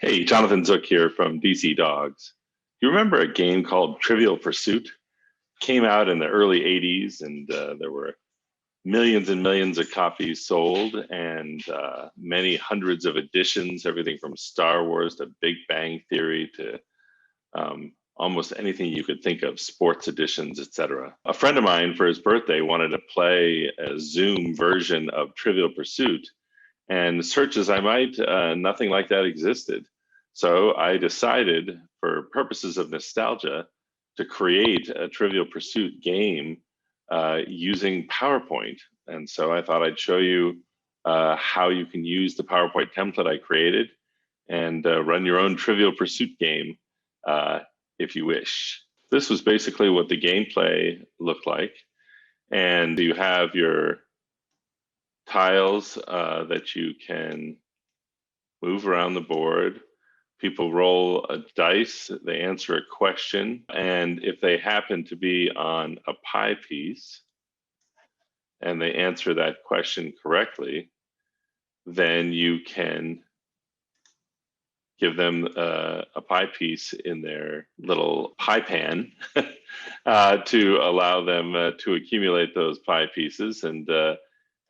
Hey, Jonathan Zook here from DC Dogs. You remember a game called Trivial Pursuit? Came out in the early 80s, and there were millions and millions of copies sold, and many hundreds of editions, everything from Star Wars to Big Bang Theory to almost anything you could think of, sports editions, etc. A friend of mine, for his birthday, wanted to play a Zoom version of Trivial Pursuit, and search as I might, nothing like that existed. So I decided, for purposes of nostalgia, to create a Trivial Pursuit game using PowerPoint. And so I thought I'd show you how you can use the PowerPoint template I created and run your own Trivial Pursuit game if you wish. This was basically what the gameplay looked like. And you have your tiles that you can move around the board. People roll a dice, they answer a question, and if they happen to be on a pie piece and they answer that question correctly, then you can give them a pie piece in their little pie pan to allow them to accumulate those pie pieces. And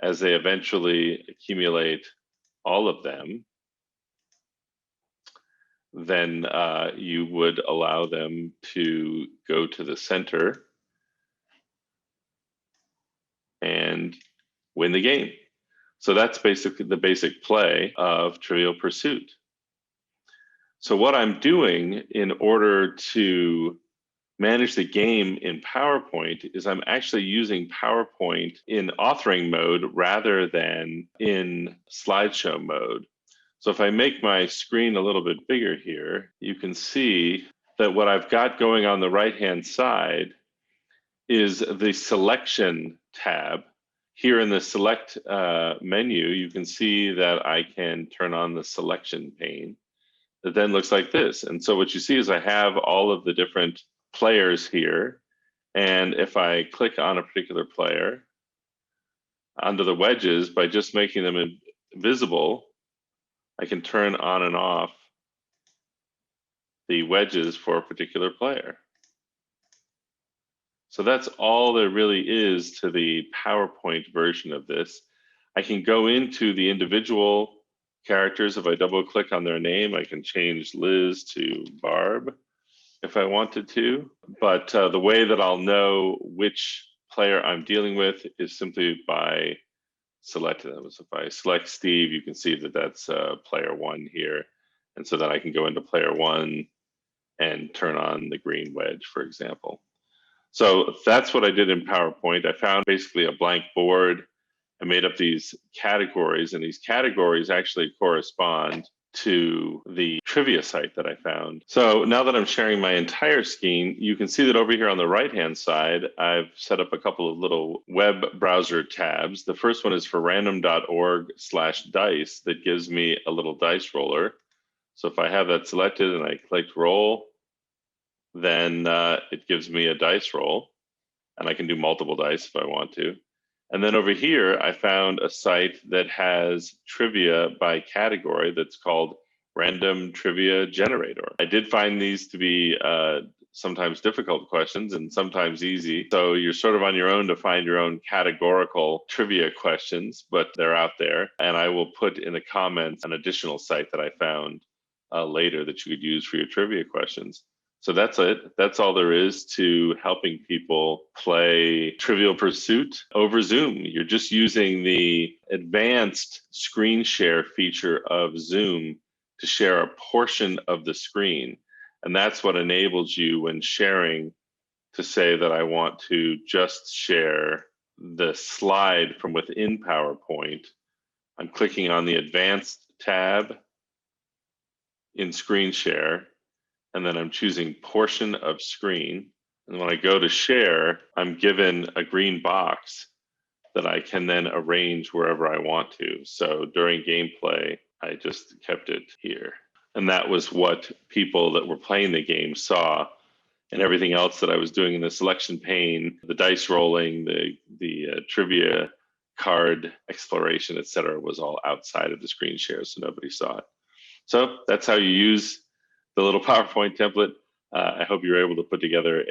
as they eventually accumulate all of them, then you would allow them to go to the center and win the game. So that's basically the basic play of Trivial Pursuit. So what I'm doing in order to manage the game in PowerPoint is I'm actually using PowerPoint in authoring mode rather than in slideshow mode. So if I make my screen a little bit bigger here, you can see that what I've got going on the right-hand side is the selection tab. Here in the select menu, you can see that I can turn on the selection pane that then looks like this. And so what you see is I have all of the different players here. And if I click on a particular player under the wedges, by just making them visible, I can turn on and off the wedges for a particular player. So that's all there really is to the PowerPoint version of this. I can go into the individual characters. If I double click on their name, I can change Liz to Barb if I wanted to. But the way that I'll know which player I'm dealing with is simply by selecting them. So if I select Steve, you can see that that's player one here. And so then I can go into player one and turn on the green wedge, for example. So that's what I did in PowerPoint. I found basically a blank board. I made up these categories, and these categories actually correspond to the trivia site that I found. So now that I'm sharing my entire screen, you can see that over here on the right-hand side, I've set up a couple of little web browser tabs. The first one is for random.org/dice that gives me a little dice roller. So if I have that selected and I click roll, then it gives me a dice roll, and I can do multiple dice if I want to. And then over here, I found a site that has trivia by category that's called Random Trivia Generator. I did find these to be sometimes difficult questions and sometimes easy. So you're sort of on your own to find your own categorical trivia questions, but they're out there. And I will put in the comments an additional site that I found later that you could use for your trivia questions. So that's it. That's all there is to helping people play Trivial Pursuit over Zoom. You're just using the advanced screen share feature of Zoom to share a portion of the screen. And that's what enables you when sharing to say that I want to just share the slide from within PowerPoint. I'm clicking on the Advanced tab in Screen Share, and then I'm choosing portion of screen. And when I go to share, I'm given a green box that I can then arrange wherever I want to. So during gameplay, I just kept it here. And that was what people that were playing the game saw. And everything else that I was doing in the selection pane, the dice rolling, the trivia card exploration, et cetera, was all outside of the screen share, so nobody saw it. So that's how you use the little PowerPoint template. I hope you're able to put together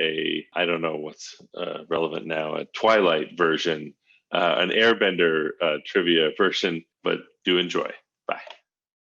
I don't know what's relevant now, a Twilight version, an Airbender trivia version, but do enjoy. Bye.